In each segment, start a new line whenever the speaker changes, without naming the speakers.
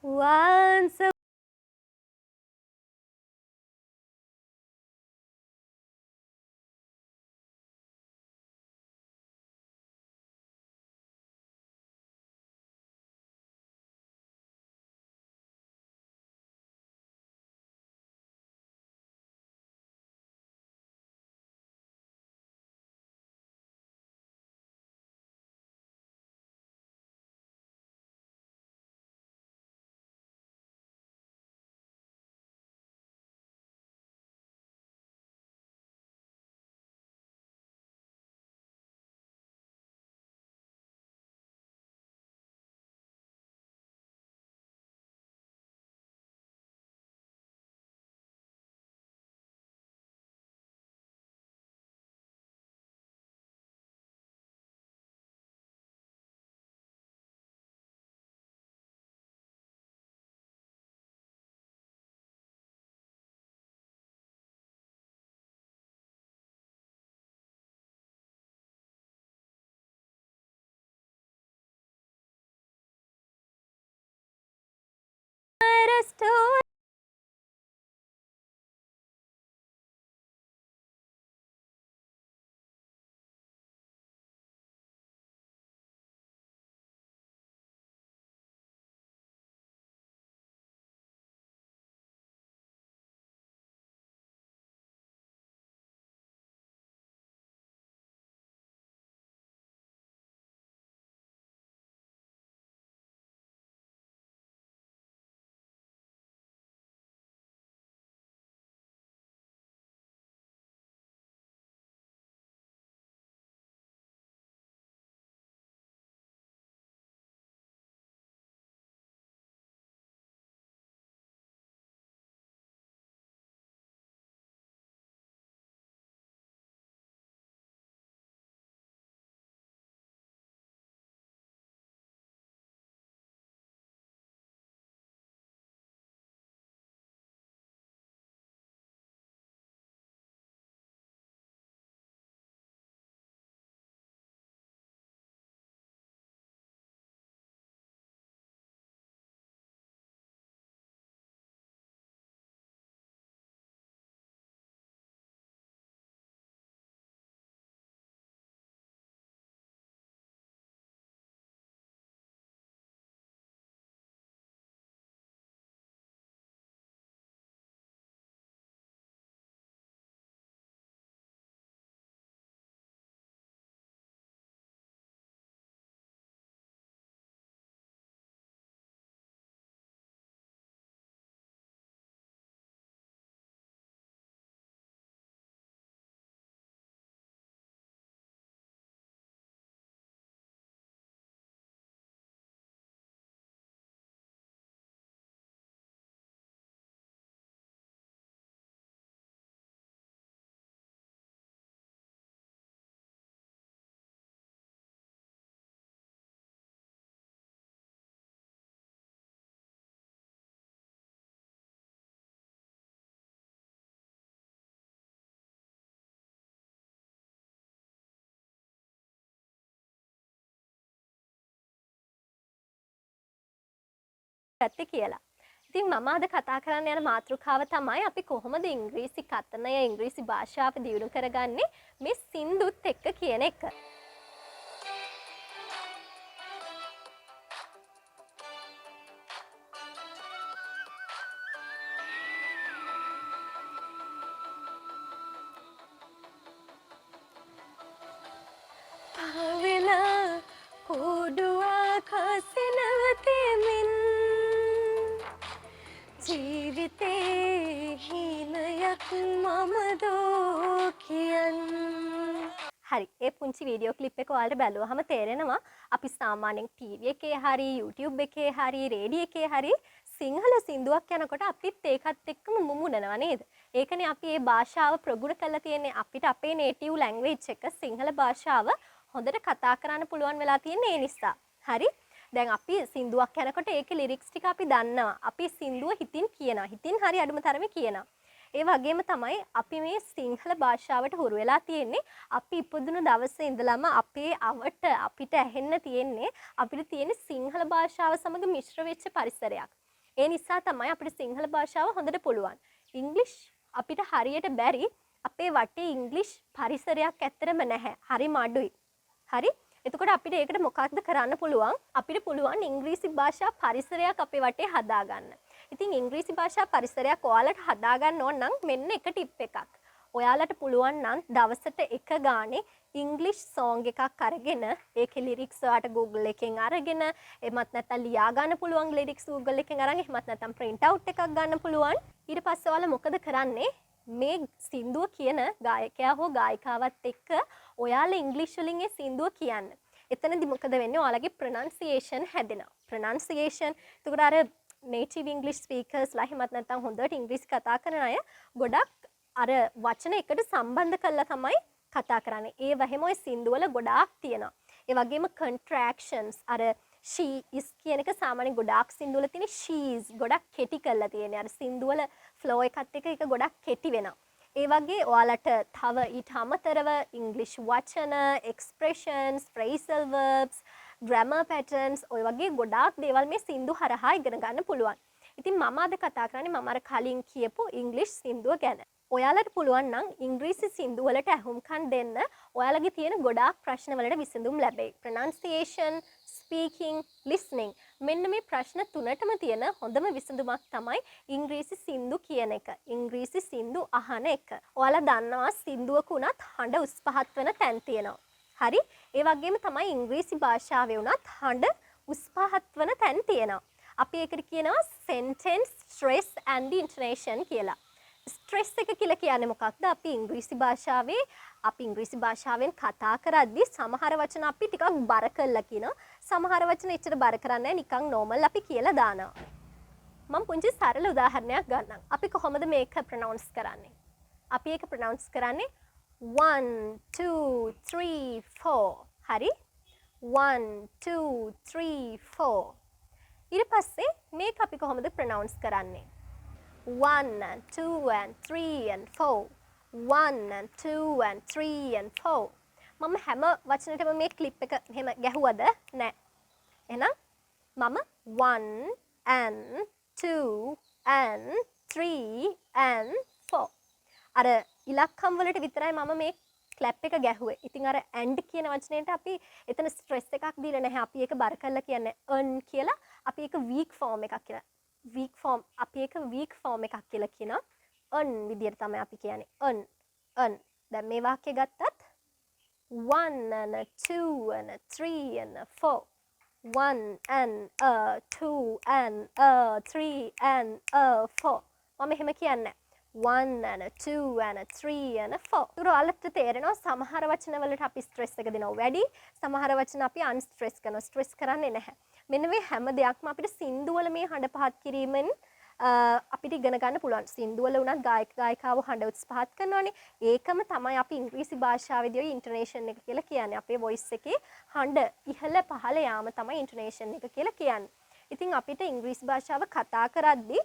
Once a story. ගත්තේ කියලා. ඉතින් මම අද කතා කරන්න යන මාතෘකාව තමයි අපි කොහොමද ඉංග්‍රීසි කතනය ඉංග්‍රීසි භාෂාව දියුණු කරගන්නේ මේ සින්දුත් එක්ක කියන එක. පාවෙලා කෝඩුවක් හසේ නැවතෙමින් ජීවිතේ හීනයක් මමදෝ කියන්. හරි ඒ පුංචි වීඩියෝ ක්ලිප් එක ඔයාලට බැලුවහම තේරෙනවා අපි සාමාන්‍යයෙන් ටීවී එකේ හරි YouTube එකේ හරි රේඩියෝ එකේ හරි සිංහල සින්දුවක් යනකොට අපිත් ඒකත් එක්කම මුමුණනවා නේද? ඒකනේ අපි මේ භාෂාව ප්‍රගුණ කරලා තියෙන්නේ අපිට අපේ native language එක සිංහල භාෂාව හොඳට කතා කරන්න පුළුවන් වෙලා තියෙන්නේ ඒ නිසා. හරි? දැන් අපි සින්දුවක් යනකොට ඒකේ ලිරික්ස් ටික අපි දන්නවා. අපි සින්දුව හිතින් කියනවා. හිතින් හරි අඩුම තරමේ කියනවා. ඒ වගේම තමයි අපි මේ සිංහල භාෂාවට හුරු වෙලා තියෙන්නේ. අපි ඉපදුණු දවසේ ඉඳලම අපේ අපිට ඇහෙන්න තියෙන්නේ අපිට තියෙන සිංහල භාෂාව සමග මිශ්‍ර වෙච්ච පරිසරයක්. ඒ නිසා තමයි අපිට සිංහල භාෂාව හොඳට පුළුවන්. ඉංග්‍රීසි අපිට හරියට බැරි. අපේ වටේ ඉංග්‍රීසි පරිසරයක් ඇත්තටම නැහැ. හරිම අඩුයි. හරි? එතකොට අපිට ඒකට මොකක්ද කරන්න පුළුවන්? අපිට පුළුවන් ඉංග්‍රීසි භාෂා පරිසරයක් අපේ වටේ හදාගන්න. ඉතින් ඉංග්‍රීසි භාෂා පරිසරයක් ඔයාලට හදාගන්න ඕන නම් මෙන්න එක ටිප් එකක්. ඔයාලට පුළුවන් නම් දවසට එක ගානේ ඉංග්‍රීසි සෝංග් එකක් අරගෙන ඒකේ ලිරික්ස් ඔයාලට Google එකෙන් අරගෙන එමත් නැත්නම් ලියා ගන්න පුළුවන් ලිරික්ස් Google එකෙන් අරන් එහෙමත් නැත්නම් print out එකක් ගන්න පුළුවන්. ඊට පස්සේ ඔයාලා මොකද කරන්නේ? මේ සින්දුව කියන ගායකයා හෝ ගායිකාවත් එක්ක ඔයාලා ඉංග්‍රීසි වලින් ඒ සින්දුව කියන්න. එතනදි මොකද වෙන්නේ? ඔයාලගේ ප්‍රොනන්සියේෂන් හැදෙනවා. ප්‍රොනන්සියේෂන් එතකොට අර native English speakers ලා එහෙමත් නැත්නම් හොඳට ඉංග්‍රීසි කතා කරන අය ගොඩක් අර වචන එකට සම්බන්ධ කරලා තමයි කතා කරන්නේ. ඒ වගේම ওই සින්දු වල ගොඩාක් තියෙනවා. ඒ වගේම contractions අර she is කියන එක සාමාන්‍යයෙන් ගොඩාක් සින්දු වල තියෙන she is ගොඩක් කෙටි කරලා තියෙන්නේ. අර සින්දු වල flow එකත් එක්ක ඒක ගොඩක් කෙටි වෙනවා. ඒ වගේ ඔයාලට තව ඊට අමතරව ඉංග්‍රීසි වචන, expressions, phrasal verbs, grammar patterns ඔය වගේ ගොඩාක් දේවල් මේ සින්දු හරහා ඉගෙන ගන්න පුළුවන්. ඉතින් මම අද කතා කරන්නේ මම අර කලින් කියපු ඉංග්‍රීසි සින්දුව ගැන. ඔයාලට පුළුවන් නම් ඉංග්‍රීසි සින්දු වලට ඇහුම්කන් දෙන්න ඔයාලගේ තියෙන ගොඩාක් ප්‍රශ්න වලට විසඳුම් ලැබෙයි. pronunciation, speaking, listening මෙන්න මේ ප්‍රශ්න තුනටම තියෙන හොඳම විසඳුමක් තමයි ඉංග්‍රීසි සින්දු කියන එක. ඉංග්‍රීසි සින්දු අහන එක. ඔයාලා දන්නවා සින්දුවක උනත් හඬ උස් පහත් වෙන තැන් තියෙනවා. හරි? ඒ වගේම තමයි ඉංග්‍රීසි භාෂාවේ උනත් හඬ උස් පහත් වෙන තැන් තියෙනවා. අපි ඒකට කියනවා sentence stress and intonation කියලා. ස්ට්‍රෙස් එක කියලා කියන්නේ මොකක්ද? අපි ඉංග්‍රීසි භාෂාවෙන් කතා කරද්දී සමහර වචන අපි ටිකක් බර කරලා කියනවා. සමහර වචන එච්චර බර කරන්නේ නැහැ. නිකන් normal අපි කියලා දානවා. මම පුංචි සරල උදාහරණයක් ගන්නම්. අපි කොහොමද මේක ප්‍රොනවුන්ස් කරන්නේ? අපි ඒක ප්‍රොනවුන්ස් කරන්නේ 1 2 3 4. හරි? 1 2 3 4. ඊට පස්සේ මේක අපි කොහොමද ප්‍රොනවුන්ස් කරන්නේ? 1 and 2 and 3 and 4. 1 and 2 and 3 and 4. මම හැම වචනෙටම මේ ක්ලිප් එක එහෙම ගැහුවද? නැහැ. එහෙනම් මම 1 and 2 and 3 and 4. අර ඉලක්කම් වලට විතරයි මම මේ ක්ලැප් එක ගැහුවේ. ඉතින් අර and කියන වචනේට අපි එතන ස්ට්‍රෙස් එකක් දීලා නැහැ. අපි ඒක බර කරලා කියන්නේ earn කියලා. අපි ඒක weak form එකක් කියලා. අපි ඒක weak form එකක් කියලා කියනවා. earn විදියට තමයි අපි කියන්නේ. earn. දැන් මේ වාක්‍ය ගත්තත් 1 and 2 and 3 and 4. 1 and 2 and 3 and 4. මම එහෙම කියන්නේ 1 and 2 and 3 and 4. ඒක ඔයාලට තේරෙනවා සමහර වචන වලට අපි ස්ට්‍රෙස් එක දෙනවා වැඩි. සමහර වචන අපි අන්ස්ට්‍රෙස් කරනවා. ස්ට්‍රෙස් කරන්නේ නැහැ. මෙන්න මේ හැම දෙයක්ම අපිට සින්දු වල මේ හඬ පහත් කිරීමෙන් අපිට ඉගෙන ගන්න පුළුවන්. සින්දු වල උනත් ගායිකාව හඬ උස් පහත් කරනවානේ. ඒකම තමයි අපි ඉංග්‍රීසි භාෂාවේදී ඔය ඉන්ටෝනේෂන් එක කියලා කියන්නේ. අපේ වොයිස් එකේ හඬ ඉහළ පහළ යාම තමයි ඉන්ටෝනේෂන් එක කියලා කියන්නේ. ඉතින් අපිට ඉංග්‍රීසි භාෂාව කතා කරද්දී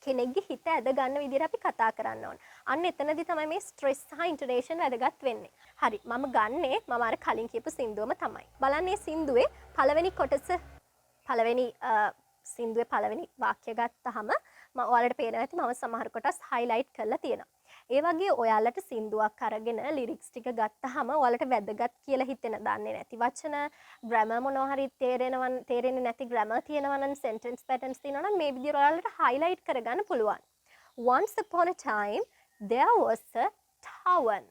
කෙනෙක්ගේ හිත ඇද ගන්න විදිහට අපි කතා කරන්න ඕන. අන්න එතනදී තමයි මේ ස්ට්‍රෙස් සහ ඉන්ටෝනේෂන් වැදගත් වෙන්නේ. හරි මම ගන්නේ මම අර කලින් කියපු සින්දුවම තමයි. බලන්න මේ සින්දුවේ පළවෙනි කොටස සින්දුවේ පළවෙනි වාක්‍ය ගත්තාම ඔයාලට පේනවා ඇති මම සමහර කොටස් highlight කරලා තියෙනවා. ඒ වගේ ඔයාලට සින්දුවක් අරගෙන ලිරික්ස් ටික ගත්තාම ඔයාලට වැදගත් කියලා හිතෙන දන්නේ නැති වචන, grammar මොනවා හරි තේරෙන්නේ නැති grammar තියෙනවා නම් sentence patterns තියෙනවා නම් මේ විදිහට ඔයාලට highlight කරගන්න පුළුවන්. Once upon a time there was a tavern.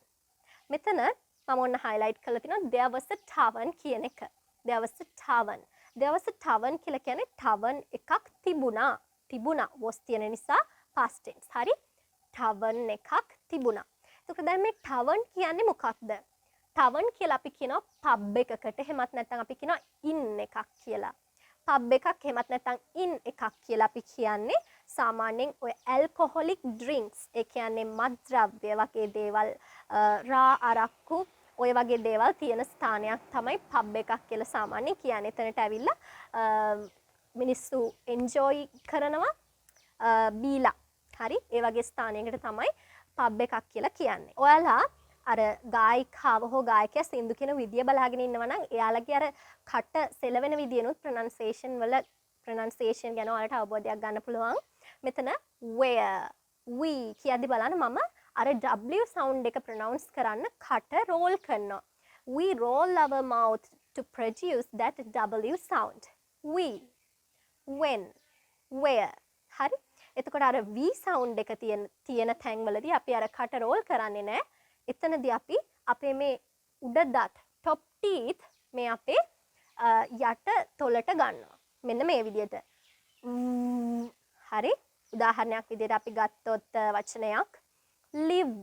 මෙතන මම ඔන්න highlight කරලා තිනවා there was a tavern කියන එක. there was a tavern. there was a tavern කියලා කියන්නේ tavern එකක් තිබුණා. was තියෙන නිසා past tense. හරි? tavern එකක් තිබුණා. එතකොට දැන් මේ tavern කියන්නේ මොකක්ද? tavern කියලා අපි කියනවා pub එකකට. එහෙමත් නැත්නම් අපි කියනවා inn එකක් කියලා. pub එකක් එහෙමත් නැත්නම් inn එකක් කියලා අපි කියන්නේ සාමාන්‍යයෙන් ඔය alcoholic drinks ඒ කියන්නේ මත්ද්‍රව්‍ය වගේ දේවල් රා අරක්කු ඔය වගේ දේවල් තියෙන ස්ථානයක් තමයි pub එකක් කියලා සාමාන්‍යයෙන් කියන්නේ. එතනට ඇවිල්ලා මිනිස්සු enjoy කරනවා බීලා. හරි? ඒ වගේ ස්ථානයකට තමයි pub එකක් කියලා කියන්නේ. ඔයාලා අර ගායිකාව හෝ ගායකයා සින්දු කියන විදිය බලාගෙන ඉන්නවා නම් එයාලගේ අර කට සෙලවෙන විදියනොත් pronunciation වල pronunciation ගැන ඔයාලට අවබෝධයක් ගන්න පුළුවන්. මෙතන where we කියද්දි බලන්න මම අර w sound එක pronounce කරන්න කට roll කරනවා. We roll our mouth to produce that w sound. We, when, where. හරි? එතකොට අර v sound එක තියෙන තැන්වලදී අපි අර කට roll කරන්නේ නැහැ. එතනදී අපි අපේ මේ උඩ දත් top teeth මේ අපේ යට තොලට ගන්නවා. මෙන්න මේ විදිහට. හරි? උදාහරණයක් විදිහට අපි ගත්තොත් වචනයක් live,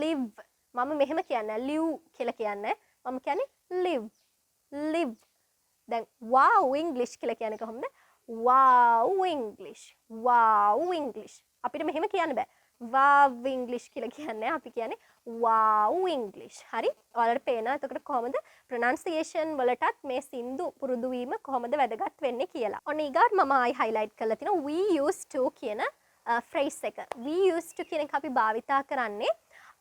live. මම මෙහෙම කියන්නේ live කියලා කියන්නේ. මම කියන්නේ live, live. දැන් wow English කියලා කියන්නේ කොහොමද? wow English, wow English. අපිට මෙහෙම කියන්න බෑ. wow English කියලා කියන්නේ අපි කියන්නේ wow English. හරි? ඔයාලට පේනවා එතකොට කොහොමද pronunciation වලටත් මේ සින්දු පුරුදු වීම කොහොමද වැදගත් වෙන්නේ කියලා. ඔන්න ඊගාට මම ආයි highlight කරලා තිනවා we used to කියන phrase එක. we used to කියන එක අපි භාවිතා කරන්නේ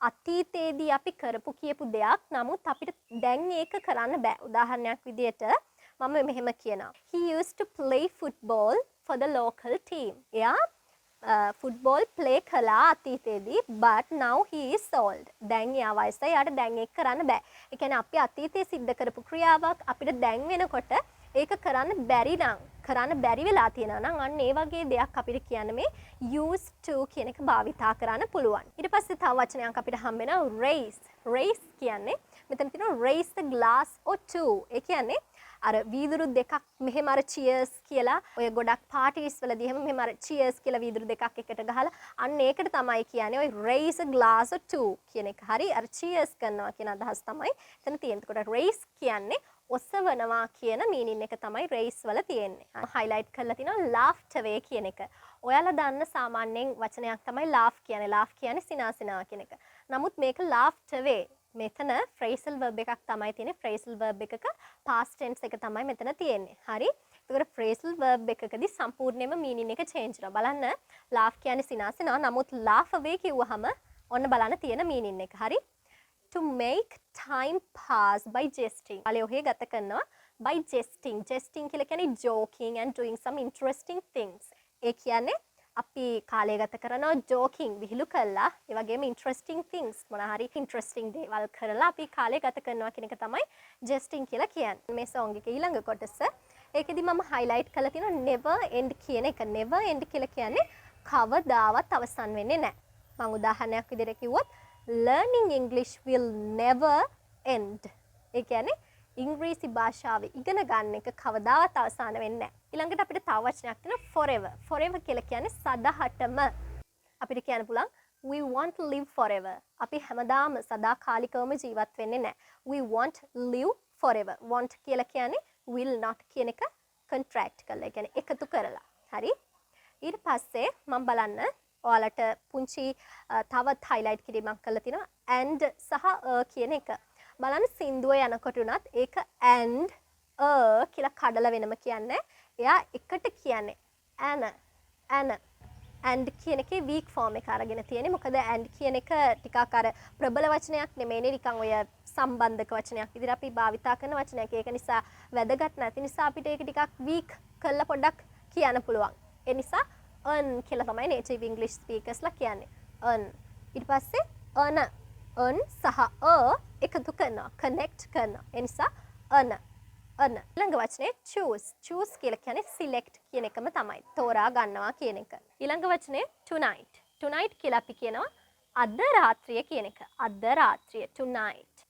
අතීතයේදී අපි කරපු කියපු දෙයක්. නමුත් අපිට දැන් ඒක කරන්න බෑ. උදාහරණයක් විදියට මම මෙහෙම කියනවා. he used to play football for the local team. එයා ෆුට්බෝල් ප්ලේ කළා අතීතයේදී but now he is old. දැන් එයා වයසයි. යාට දැන් ඒක කරන්න බෑ. ඒ කියන්නේ අපි අතීතයේ සිද්ධ කරපු ක්‍රියාවක් අපිට දැන් වෙනකොට ඒක කරන්න බැරි නම් කරන්න බැරි වෙලා තියෙනවා නම් අන්න ඒ වගේ දෙයක් අපිට කියන්න මේ used to කියන එක භාවිතා කරන්න පුළුවන්. ඊට පස්සේ තව වචනයක් අපිට හම්බ වෙනවා raise. raise කියන්නේ මෙතන තියෙනවා raise the glass or two. ඒ කියන්නේ අර වීදුරු දෙකක් මෙහෙම අර cheers කියලා ඔය ගොඩක් parties වලදී එහෙම මෙහෙම අර cheers කියලා වීදුරු දෙකක් එකට ගහලා අන්න ඒකට තමයි කියන්නේ ඔය raise a glass or two කියන එක. හරි අර cheers කරනවා කියන අදහස් තමයි එතන තියෙන්නේ. එතකොට raise කියන්නේ ඔසවනවා කියන meaning එක තමයි raise වල තියෙන්නේ. highlight කරලා තිනවා laughed away කියන එක. ඔයාලා දන්න සාමාන්‍යයෙන් වචනයක් තමයි laugh කියන්නේ. laugh කියන්නේ සිනාසිනවා කියන එක. නමුත් මේක laughed away මෙතන phrasal verb එකක් තමයි තියෙන්නේ. phrasal verb එකක past tense එක තමයි මෙතන තියෙන්නේ. හරි? එතකොට phrasal verb එකකදී සම්පූර්ණයෙන්ම meaning එක change වෙනවා. බලන්න laugh කියන්නේ සිනාසිනවා. නමුත් laugh away කිව්වහම ඔන්න බලන්න තියෙන meaning එක. හරි? to make time pass by jesting. කාලය ඔහේ ගත කරනවා by jesting. jesting කියලා කියන්නේ joking and doing some interesting things. ඒ කියන්නේ අපි කාලය ගත කරනවා joking විහිළු කළා. ඒ වගේම interesting things මොන හරි interesting දේවල් කරලා අපි කාලය ගත කරනවා කියන එක තමයි jesting කියලා කියන්නේ. මේ song එකේ ඊළඟ කොටස ඒකෙදි මම highlight කරලා තියෙනවා never end කියන එක. never end කියලා කියන්නේ කවදාවත් අවසන් වෙන්නේ නැහැ. මම උදාහරණයක් විදිහට කිව්වොත් learning English will never end. ඒ කියන්නේ ඉංග්‍රීසි භාෂාව ඉගෙන ගන්න එක කවදාවත් අවසන් වෙන්නේ නැහැ. ඊළඟට අපිට තව වචනයක් තියෙනවා forever. forever කියලා කියන්නේ සදාහටම. අපිට කියන්න පුළුවන් we want to live forever. අපි හැමදාම සදාකාලිකවම ජීවත් වෙන්නේ නැහැ. we want live forever. want කියලා කියන්නේ will not කියන එක contract කරලා. ඒ කියන්නේ එකතු කරලා. හරි? ඊට පස්සේ මම බලන්න ඔයාලට පුංචි තවත් highlight කිරීමක් කරලා තිනවා and සහ කියන එක. බලන්න සින්දුව යනකොට උනත් ඒක and කියලා කඩලා වෙනම කියන්නේ. එයා එකට කියන්නේ and කියන එකේ weak form එක අරගෙන තියෙන්නේ. මොකද and කියන එක ටිකක් අර ප්‍රබල වචනයක් නෙමෙයිනේ. නිකන් ඔය සම්බන්ධක වචනයක් විදිහට අපි භාවිතා කරන වචනයක්. ඒක නිසා වැදගත් නැති නිසා අපිට ඒක ටිකක් weak කරලා පොඩ්ඩක් කියන්න පුළුවන්. ඒ නිසා earn කියලා තමයි native English speakersලා කියන්නේ. earn. ඊට පස්සේ earn සහ එකතු කරනවා. connect කරනවා. ඒ නිසා earn. ඊළඟ වචනේ choose. choose කියලා කියන්නේ select කියන එකම තමයි. තෝරා ගන්නවා කියන එක. ඊළඟ වචනේ tonight. tonight කියලා අපි කියනවා අද රාත්‍රිය කියන එක. අද රාත්‍රිය tonight.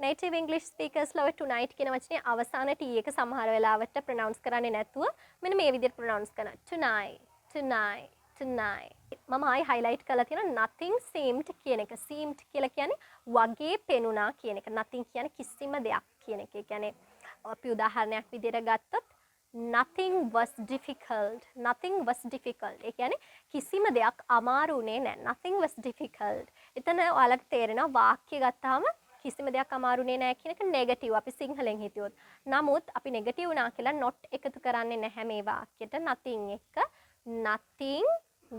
native English speakersලා tonight කියන වචනේ අවසාන t එක සමහර වෙලාවට pronounce කරන්නේ නැතුව මෙන්න මේ විදිහට pronounce කරනවා. tonight. මම ආයි highlight කරලා තියෙනවා nothing seemed කියන එක. seemed කියලා කියන්නේ වගේ පෙනුණා කියන එක. nothing කියන්නේ කිසිම දෙයක් කියන එක. ඒ කියන්නේ අපි උදාහරණයක් විදිහට ගත්තොත් nothing was difficult. nothing was difficult. ඒ කියන්නේ කිසිම දෙයක් අමාරු උනේ නැහැ. nothing was difficult. එතන ඔයාලට තේරෙනවා වාක්‍ය ගත්තාම කිසිම දෙයක් අමාරු උනේ නැහැ කියන එක නෙගටිව් අපි සිංහලෙන් හිතුවොත්. නමුත් අපි නෙගටිව් වුණා කියලා not එකතු කරන්නේ නැහැ මේ වාක්‍යයට nothing එක. nothing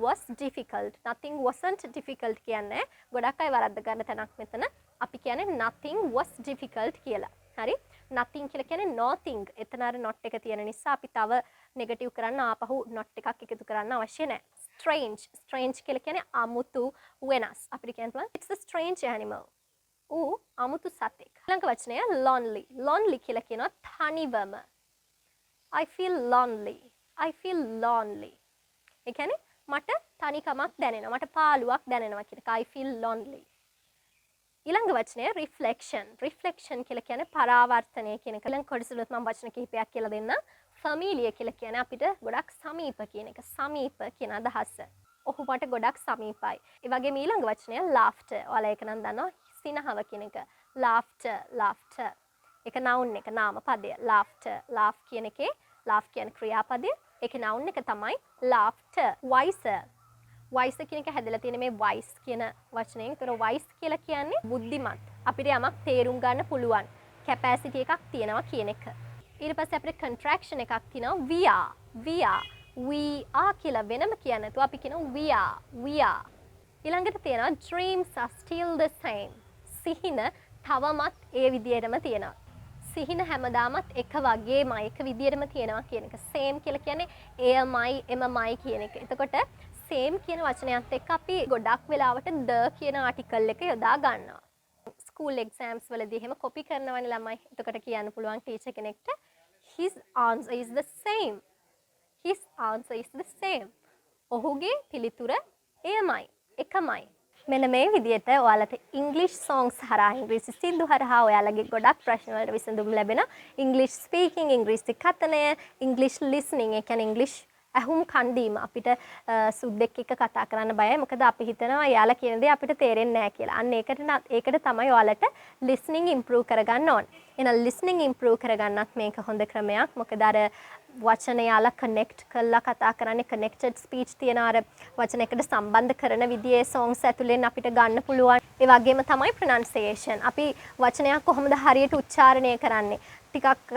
was difficult. nothing wasn't difficult කියන්නේ ගොඩක් අය වරද්ද ගන්න තැනක් මෙතන. අපි කියන්නේ nothing was difficult කියලා. හරි? nothing කියලා කියන්නේ nothing. එතන අර not එක තියෙන නිසා අපි තව නෙගටිව් කරන්න ආපහු not එකක් එකතු කරන්න අවශ්‍ය නැහැ. Strange කියලා කියන්නේ අමුතු වෙනස්. අපිට කියන්න පුළුවන් it's a strange animal. ඌ අමුතු සතෙක්. ඊළඟ වචනය lonely. lonely කියලා කියනවා තනිවම. I feel lonely. I feel lonely. ඒ කියන්නේ මට තනිකමක් දැනෙනවා. මට පාළුවක් දැනෙනවා කියන එක. I feel lonely. ඊළඟ වචනය reflection. reflection කියලා කියන්නේ පරාවර්තනය කියන එක. ඊළඟ කොටසෙත් මම වචන කිහිපයක් කියලා දෙන්නම්. familiar කියලා කියන්නේ අපිට ගොඩක් සමීප කියන එක. සමීප කියන අදහස. ඔහු මට ගොඩක් සමීපයි. ඒ වගේම ඊළඟ වචනය laughter. ඔයාලා ඒක නම් දන්නවා සිනහව කියන එක. laughter. ඒක noun එක නාම පදය. laughter. laugh කියන එකේ laugh කියන ක්‍රියාපදය. ඒකේ noun එක තමයි laughter. wiser කියන එක හැදලා තියෙන මේ wise කියන වචනයෙන්. ඒතර wise කියලා කියන්නේ බුද්ධිමත්. අපිට යමක් තේරුම් ගන්න පුළුවන්. capacity එකක් තියෙනවා කියන එක. ඊට පස්සේ අපිට contraction එකක් තියෙනවා we are කියලා වෙනම කියන්නේ නැතුව අපි කියනවා we are. ඊළඟට තියෙනවා dreams are still the same. සිහින තවමත් ඒ විදිහටම තියෙනවා. සිහින හැමදාමත් එක වගේමයි එක විදිහටම තියෙනවා කියන එක. same කියලා කියන්නේ එමයි කියන එක. එතකොට same කියන වචනයත් එක්ක අපි ගොඩක් වෙලාවට the කියන ආටිකල් එක යොදා ගන්නවා. ස්කූල් එක්සෑම්ස් වලදී එහෙම කොපි කරනවනේ ළමයි. එතකොට කියන්න පුළුවන් ටීචර් කෙනෙක්ට his answer is the same. his answer is the same. ඔහුගේ පිළිතුර එයමයි. එකමයි. මෙන්න මේ විදිහට ඔයාලට ඉංග්‍රීසි songs හරහා ඉංග්‍රීසි සින්දු හරහා ඔයාලගේ ගොඩක් ප්‍රශ්න වලට විසඳුම් ලැබෙන ඉංග්‍රීසි ස්පීකින් ඉංග්‍රීසි කතනය ඉංග්‍රීසි ලිසනින් ඒ කියන්නේ ඉංග්‍රීසි ඇහුම් කණ්ඩීම අපිට සුද්දෙක් එක්ක කතා කරන්න බයයි. මොකද අපි හිතනවා එයාලා කියන දේ අපිට තේරෙන්නේ නැහැ කියලා. අන්න ඒකට තමයි ඔයාලට listening improve කරගන්න ඕන. එහෙනම් listening improve කරගන්නත් මේක හොඳ ක්‍රමයක්. මොකද අර වචන යාලා connect කරලා කතා කරන්නේ connected speech තියෙන අර වචනයකට සම්බන්ධ කරන විදිහේ songs ඇතුලෙන් අපිට ගන්න පුළුවන්. ඒ වගේම තමයි pronunciation. අපි වචනයක් කොහොමද හරියට උච්චාරණය කරන්නේ? ටිකක්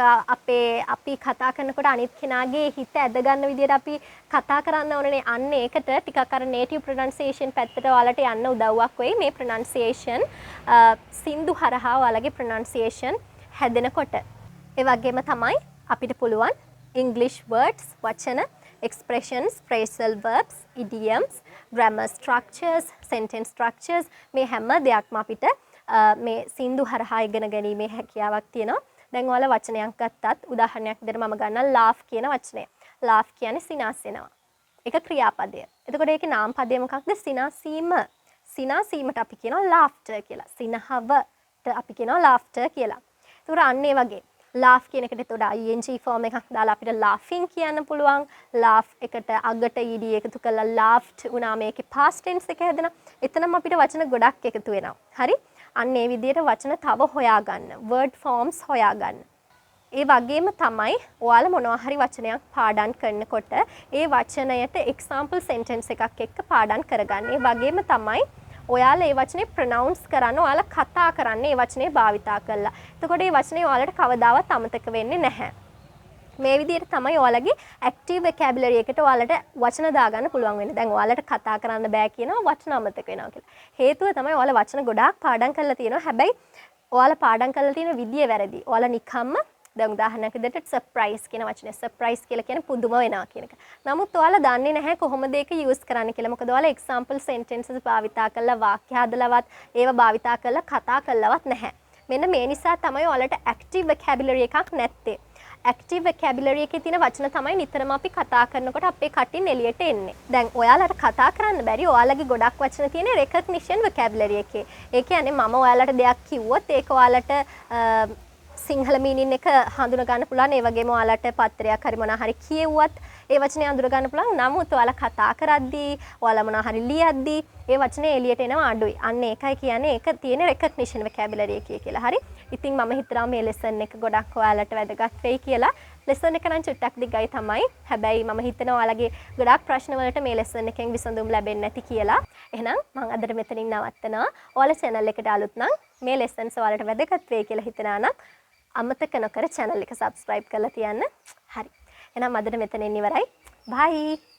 අපි කතා කරනකොට අනිත් කෙනාගේ හිත ඇද ගන්න විදිහට අපි කතා කරන්න ඕනේ. අන්න ඒකට ටිකක් අර native pronunciation පැත්තට ඔයාලට යන්න උදව්වක් වෙයි මේ pronunciation සින්දු හරහා ඔයාලගේ pronunciation හැදෙනකොට. ඒ වගේම තමයි අපිට පුළුවන් English words වචන expressions phrasal verbs idioms grammar structures sentence structures මේ හැම දෙයක්ම අපිට මේ සින්දු හරහා ඉගෙන ගැනීමේ හැකියාවක් තියෙනවා. දැන් ඔයාලා වචනයක් ගත්තත් උදාහරණයක් විදිහට මම ගන්නම් laugh කියන වචනය. laugh කියන්නේ සිනාසෙනවා. ඒක ක්‍රියාපදය. එතකොට ඒකේ නාම පදය මොකක්ද? සිනාසීම. සිනාසීමට අපි කියනවා laughter කියලා. සිනහවට අපි කියනවා laughter කියලා. ඒතකොට අන්න ඒ වගේ laugh කියන එකට එතකොට ing form එකක් දාලා අපිට laughing කියන්න පුළුවන්. laugh එකට අගට ed එකතු කරලා laughed වුණා මේකේ past tense එක හැදෙනවා. එතනම අපිට වචන ගොඩක් එකතු වෙනවා. හරි? අන්න ඒ විදිහට වචන තව හොයාගන්න. word forms හොයාගන්න. ඒ වගේම තමයි ඔයාලා මොනවා හරි වචනයක් පාඩම් කරනකොට ඒ වචනයට example sentence එකක් එක්ක පාඩම් කරගන්න. ඒ වගේම තමයි ඔයාලා ඒ වචනේ pronounce කරන්න ඔයාලා කතා කරන්න ඒ වචනේ භාවිතා කරලා. එතකොට ඒ වචනේ ඔයාලට කවදාවත් අමතක වෙන්නේ නැහැ. මේ විදිහට තමයි ඔයාලගේ active vocabulary එකට ඔයාලට වචන දාගන්න පුළුවන් වෙන්නේ. දැන් ඔයාලට කතා කරන්න බෑ කියනවා වචන අමතක වෙනවා කියලා. හේතුව තමයි ඔයාලා වචන ගොඩාක් පාඩම් කරලා තියෙනවා. හැබැයි ඔයාලා පාඩම් කරලා තියෙන විදිය වැරදි. ඔයාලා නිකම්ම දැන් උදාහරණයක් විදිහට surprise කියන වචනේ surprise කියලා කියන්නේ පුදුම වෙනවා කියන එක. නමුත් ඔයාලා දන්නේ නැහැ කොහොමද ඒක use කරන්න කියලා. මොකද ඔයාලා example sentences භාවිතා කරලා වාක්‍ය හදලවත් ඒවා භාවිතා කරලා කතා කරලවත් නැහැ. මෙන්න මේ නිසා තමයි ඔයාලට active vocabulary එකක් නැත්තේ. active vocabulary එකේ තියෙන වචන තමයි නිතරම අපි කතා කරනකොට අපේ කටින් එළියට එන්නේ. දැන් ඔයාලට කතා කරන්න බැරි ඔයාලගේ ගොඩක් වචන තියෙන recognition vocabulary එකේ. ඒ කියන්නේ මම ඔයාලට දෙයක් කිව්වොත් ඒක ඔයාලට සිංහල මීනින් එක හඳුන ගන්න පුළුවන්. ඒ වගේම ඔයාලට පත්‍රයක් හරි මොනවා හරි කියෙව්වත් ඒ වචනේ අඳුර ගන්න පුළුවන්. නමුත් ඔයාලා කතා කරද්දී ඔයාලා මොනවා හරි ලියද්දී ඒ වචනේ එළියට එනවා අඩුයි. අන්න ඒකයි කියන්නේ ඒක තියෙන recognition vocabulary එකේ කියලා. හරි. ඉතින් මම හිතනවා මේ lesson එක ගොඩක් ඔයාලට වැදගත් වෙයි කියලා. lesson එක නම් චුට්ටක් දිගයි තමයි. හැබැයි මම හිතනවා ඔයාලගේ ගොඩක් ප්‍රශ්න වලට මේ lesson එකෙන් විසඳුම් ලැබෙන්නේ නැති කියලා. එහෙනම් මම අදට මෙතනින් නවත්තනවා. ඔයාලා channel එකට අලුත් නම් මේ lessons ඔයාලට වැදගත් වෙයි කියලා හිතනවා නම් අමතක නොකර channel එක subscribe කරලා තියන්න. හරි. එහෙනම් අදට මෙතනින් ඉවරයි. bye.